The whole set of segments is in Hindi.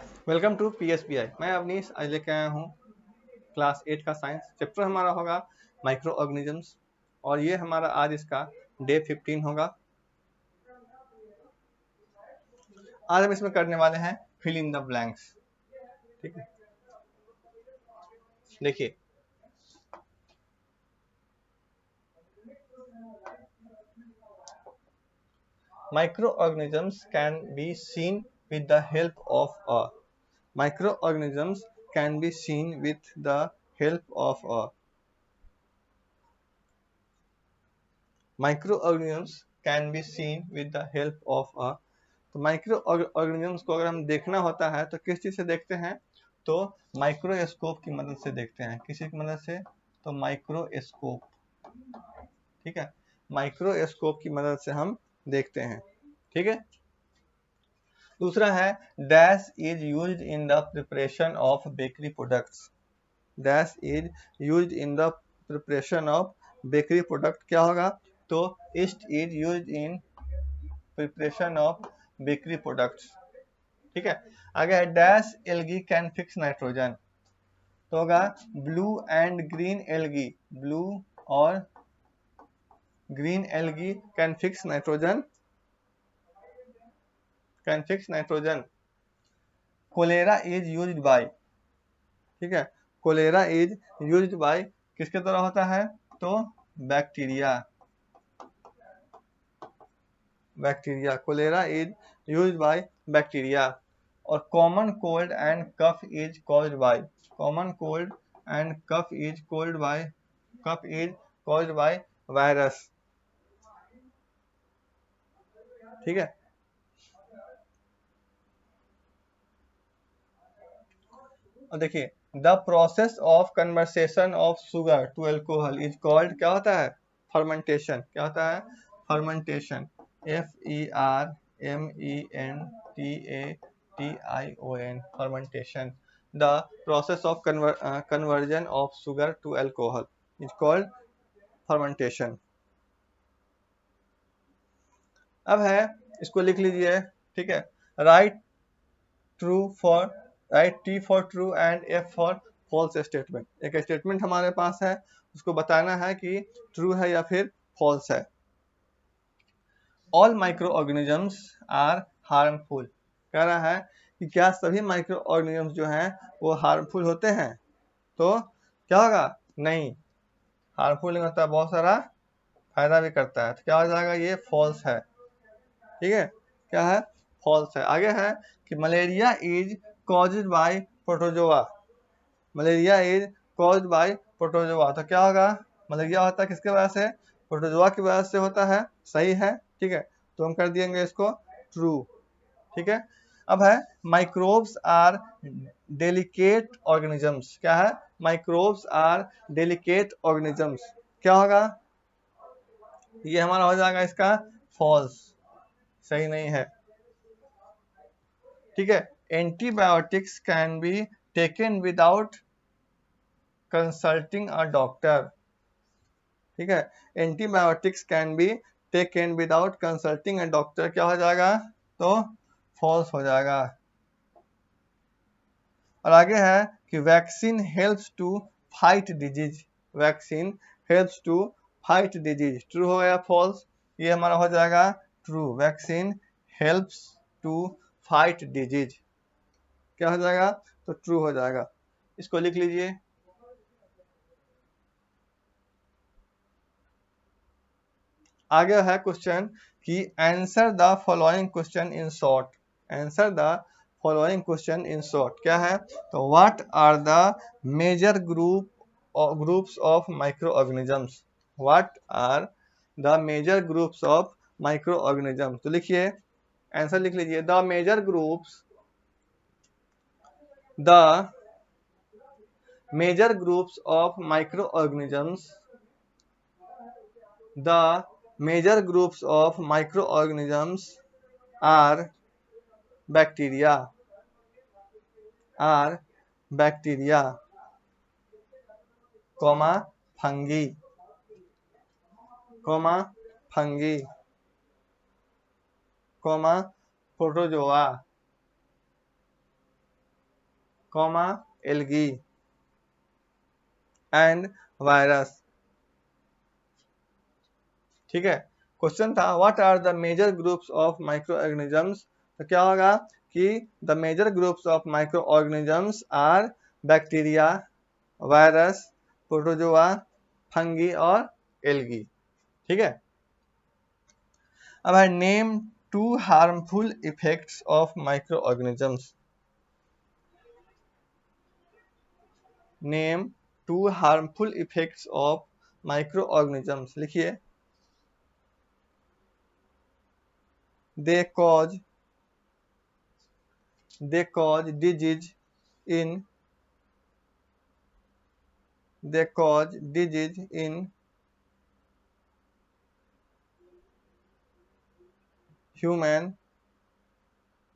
Welcome to PSBI। मैं अवनीश आज लेके आया हूँ क्लास 8 का साइंस चैप्टर। हमारा होगा माइक्रो ऑर्गेनिजम्स और ये हमारा आज इसका डे 15 होगा। आज हम इसमें करने वाले हैं फिल इन द ब्लैंक्स। ठीक है, देखिए microorganisms can be seen with the help of a microorganisms can be seen with the help of a microorganisms can be seen with the help of a तो माइक्रो ऑर्गेनिजम्स को अगर हम देखना होता है तो किस चीज से देखते हैं? तो माइक्रोस्कोप की मदद से देखते हैं। किसी की मदद से? तो माइक्रोस्कोप। ठीक है, माइक्रोस्कोप की मदद से हम देखते हैं। ठीक है, दूसरा है dash is used in the preparation of bakery products. Dash is used in the preparation of bakery product. क्या होगा? तो yeast is used in preparation of bakery products. ठीक है, आगे है dash algae can fix nitrogen. तो होगा blue and green algae. Blue और green algae can fix nitrogen. Can fix nitrogen. Cholera is used by. ठीक है, कोलेरा इज यूज्ड बाय किसके द्वारा होता है? तो bacteria. Bacteria. Cholera is used by bacteria. और common cold and cough is caused by. Common cold and cough is cold by cough is caused by virus. ठीक है, और देखिए the process of conversation of sugar to alcohol is called, क्या होता है? फर्मेंटेशन। क्या होता है? Fermentation. FERMENTATION। Fermentation. The process of conversion of sugar to alcohol is called fermentation. अब है, इसको लिख लीजिए। ठीक है, right true for right T for true and F for false statement. एक स्टेटमेंट हमारे पास है, उसको बताना है कि ट्रू है या फिर फॉल्स है। All micro organisms are harmful. कह रहा है कि क्या सभी माइक्रो ऑर्गेनिजम्स जो हैं वो हार्मफुल होते हैं? तो क्या होगा? नहीं, हार्मफुल नहीं होता, बहुत सारा फायदा भी करता है। तो क्या हो जाएगा? ये फॉल्स है। ठीक है, क्या है? फॉल्स है। आगे है कि malaria is caused bye protozoa. Malaria is caused bye protozoa. तो क्या होगा? मलेरिया होता है किसके वजह से? प्रोटोजोआ की वजह से होता है। सही है। ठीक है, तो हम कर दिएंगे इसको ट्रू। ठीक है, अब है माइक्रोब्स आर डेलिकेट ऑर्गेनिजम्स। क्या है? Microbes are delicate organisms. क्या होगा? ये हमारा हो जाएगा इसका फॉल्स, सही नहीं है। ठीक है, antibiotics can be taken without consulting a doctor. ठीक है, antibiotics can be taken without consulting a doctor. क्या हो जाएगा? तो फॉल्स हो जाएगा। और आगे है कि vaccine helps to fight disease. Vaccine helps to fight disease. True हो गया फॉल्स? ये हमारा हो जाएगा true. Vaccine helps to fight disease. क्या हो जाएगा? तो ट्रू हो जाएगा। इसको लिख लीजिए। आगे है क्वेश्चन कि answer the following question in short. Answer the following question in short. क्या है? तो what are the major groups of micro organisms. What are the major groups of micro organisms. तो लिखिए, आंसर लिख लीजिए। The major groups of micro organisms The major groups of microorganisms are bacteria, fungi, protozoa, comma algae and virus. ठीक है, क्वेश्चन था what are the major groups of micro organisms. तो क्या होगा कि the major groups of micro organisms are bacteria, virus, protozoa, fungi और एल्गी। ठीक है, अब है name two harmful effects of micro organisms. Name two harmful effects of micro organisms. लिखिए, they cause disease in human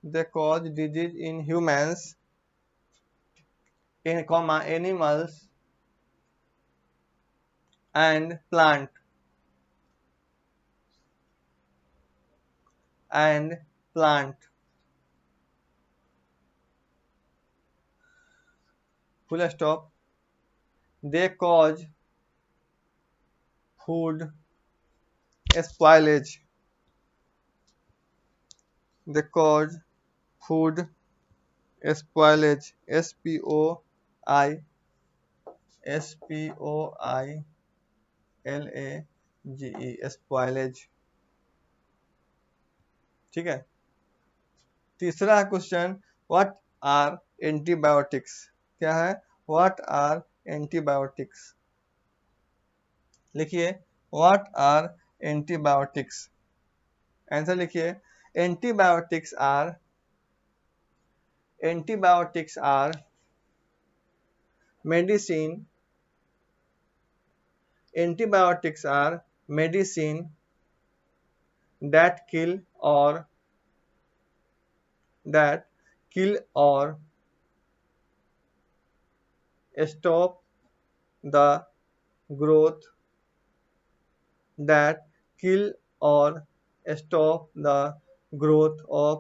they cause disease in humans, in comma animals and plant full stop। they cause food spoilage, they cause food spoilage, spoilage spoilage। ठीक है, तीसरा क्वेश्चन व्हाट आर एंटीबायोटिक्स। क्या है, व्हाट आर एंटीबायोटिक्स। लिखिए, व्हाट आर एंटीबायोटिक्स। आंसर लिखिए, antibiotics are medicine, antibiotics are medicine that kill or stop the growth, that kill or stop the growth of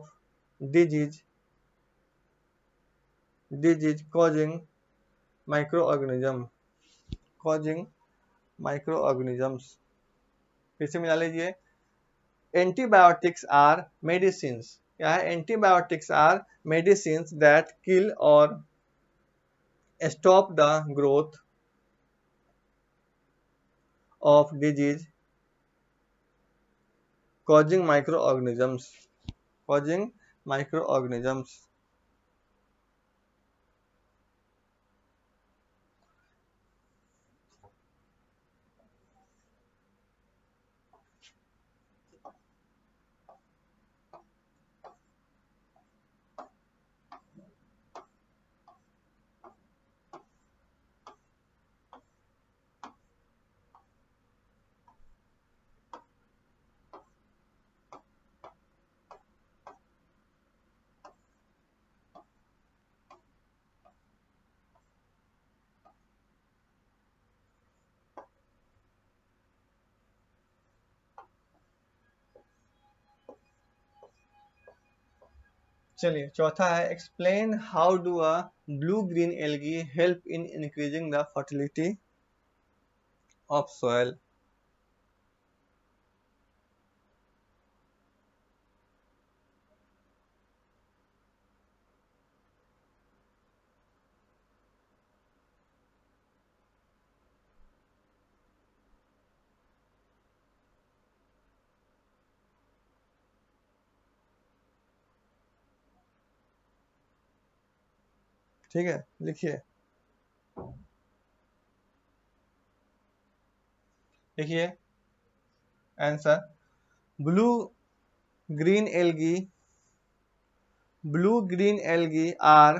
disease causing microorganisms। फिर से मिला लीजिए, एंटीबायोटिक्स आर मेडिसिन्स। क्या है, antibiotics are medicines that kill और stop the growth of disease causing microorganisms। चलिए, चौथा है explain how do a blue green algae help in increasing the fertility of soil. ठीक है, लिखिए, answer blue green algae are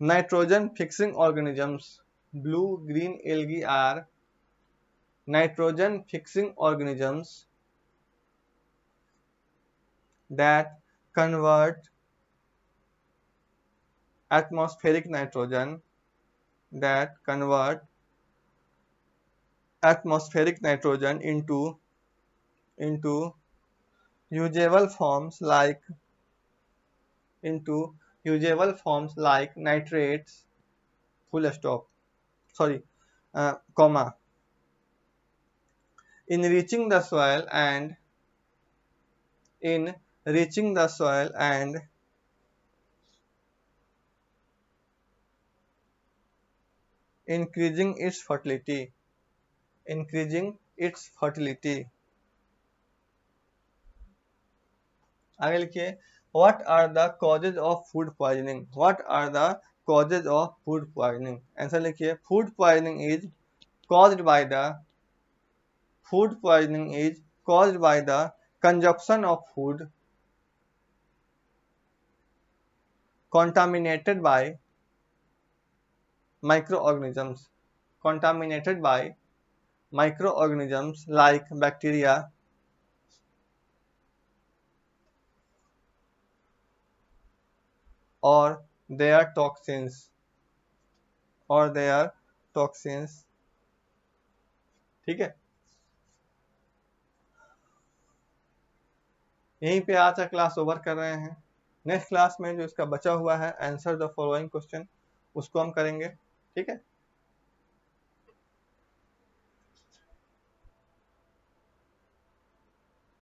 nitrogen fixing organisms. Blue green algae are nitrogen fixing organisms that convert atmospheric nitrogen into usable forms like usable forms like nitrates, full stop, sorry, comma, enriching the soil and enriching the soil and increasing its fertility, increasing its fertility. आगे लिखिए, what are the causes of food poisoning? What are the causes of food poisoning? Answer लिखिए, caused by the food poisoning is caused by the consumption of food contaminated by microorganisms, contaminated by microorganisms like bacteria or their toxins, or their toxins. ठीक है, यहीं पे आज का क्लास ओवर कर रहे हैं। नेक्स्ट क्लास में जो इसका बचा हुआ है आंसर द फॉलोइंग क्वेश्चन, उसको हम करेंगे। ठीक है।